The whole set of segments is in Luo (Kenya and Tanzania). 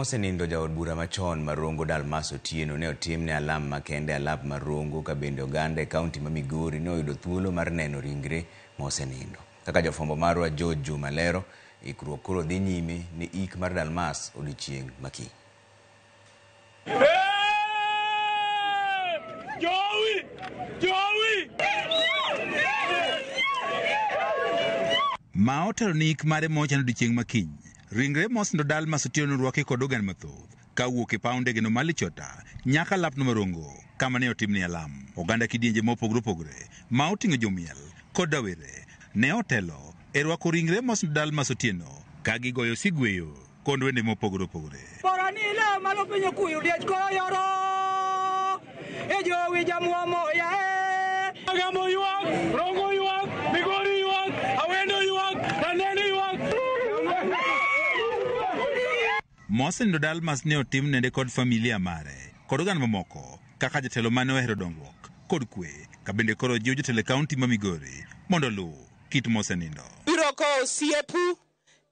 Mosenindo jaod bura machon Marongo Dalmas Otieno ne otimne alam makende alap Marongo ka bende oganda e kaunti ma Migori ne oyudo thuolo mar neno ringre mosenindo. Kaka jofwambo marwa George Juma lero, ikruok koro dhi nyime ni ik mar Dalmas odiochieng' makiny. Ma otero ni ik mare mochan odiochieng' makiny. Ringre mosenindo Dalmas Otieno rwaki kod oganda mathoth kawuok e paw ndege no Malichota nyaka lapno Marongo kama ne otimne alam. Oganda kidienje mopogore opogore ma oting'o jomiel kod dawere ne otelo e rwako ringre mosenindo Dalmas Otieno ka gigoyo sigweyo kod wende mopogore opogore. Poranile malo pinyo kuyo diech ko yoro e jowi jamuomo ya agamo yuak Rongo yuak Migori yuak Awendo yuak Raneno yuak. Mosenindo Dalmas ne otim nende kod familia mare kod oganda mamoko kaka jatelo mane ohero dongruok kod kwe ka bende koro jiwo jotelo kaunti ma Migori mondo luw kit mosenindo. Biro ko osiepu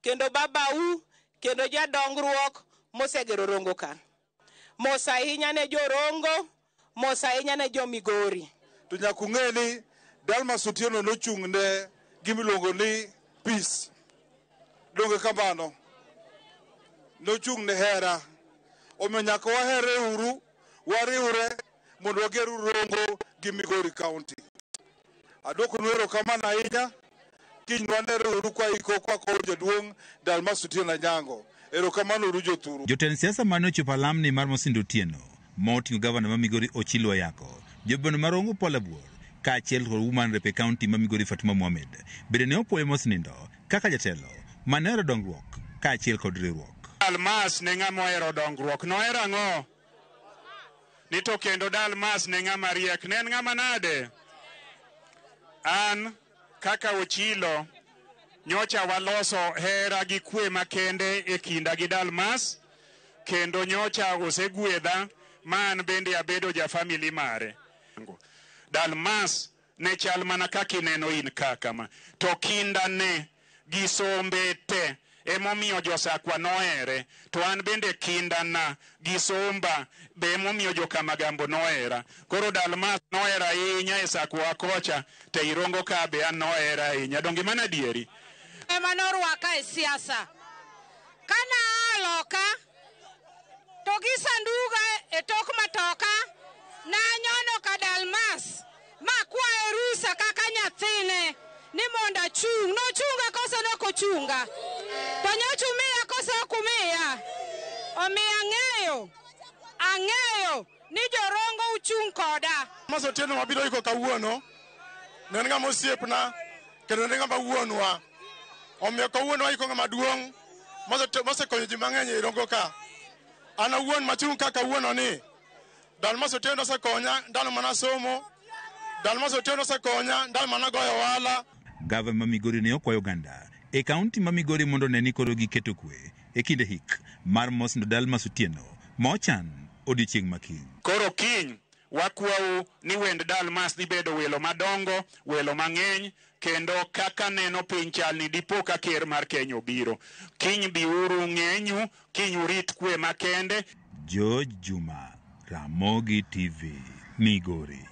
kendo babau kendo jadongruok mosegero Rongo ka. Mos ahinya ne jorongo, mos ahinya ne jo Migori. To nyakung'eni Dalmas Otieno nochung'ne gimiluongo ni peace. Donge kamano nochung'ne hera. Omiyo nyaka wahere uru, wariure mondo wageru Rongo gi Migori County. Adwoko nuero kamano ahinya. Kiny wanere uru kwa iko kwa kod jaduong' Dalmas Otieno Anyango. Erokamano uru jothuru. Jotend siasa mane ochopo alamni mar mosenindo Otieno ma oting'o gavana ma Migori Ochilo Ayako, jobeno Marongo Paul Abuor kaachiel kod woman rep e kaunti ma Migori Fatuma Mohamed bende ne opuoyo mosenindo kaka jatelo mane ohero dongruok kaachiel kod riwruok. Dalmas ne ng'ama ohero dongruok, nohero ang'o? Ni to kendo Dalmas ne ng'ama riek, ne en ng'ama nade? An kaka Ochilo nyocha waloso hera gi kwe makende e kinda gi Dalmas, kendo nyocha osegwedha man bende abedo ja family mare. Dalmas ne chal mana kaka ineno in kaka ma, to kinda ne gi sombe te emomiyo josakwa nohere, to an bende kinda na gi somba be emomiyo jokamagambo nohera. Koro Dalmas nohera ahinya e sakwa kocha, te Rongo ka be an nohera ahinya. Donge mana adieri? Ema norwaka e siasa. Kana aloka to gi sanduga e tok matoka na nyono ka Dalmas ma kwae rusa kaka nyathine ni mondo achung'. Nochunga kosa nokochunga. To nyochumia kosa okumia. Omiyo ang'eyo ni jorongo uchung' koda. Dalmas Otieno mabiro iko kawuono ne en ng'ama osiepna kendo ne ng'ama wuonwa. Omiyo kawuono waiko ng'ama duong' mosekonyo ji mang'eny e Rongo ka. An awuon machung' ka kawuono ni Dalmas Otieno osekonya ndalo mana somo. Dalmas Otieno osekonya ndalo mana goyo ohala. Gavana ma Migori ne okwayo oganda e kaunti ma Migori mondo ne ni koro giketo kwe e kinde hik mar mosenindo Dalmas Otieno ma ochan odiochieng' makiny. Koro kiny wakwau ni wend Dalmas dhi bedo welo madongo, welo mang'eny, kendo kaka neno piny chalni dipo ka ker mar Kenya obiro. Kiny biuru ng'enyu, kiny urit kwe makende. George Juma, Ramogi TV, Migori.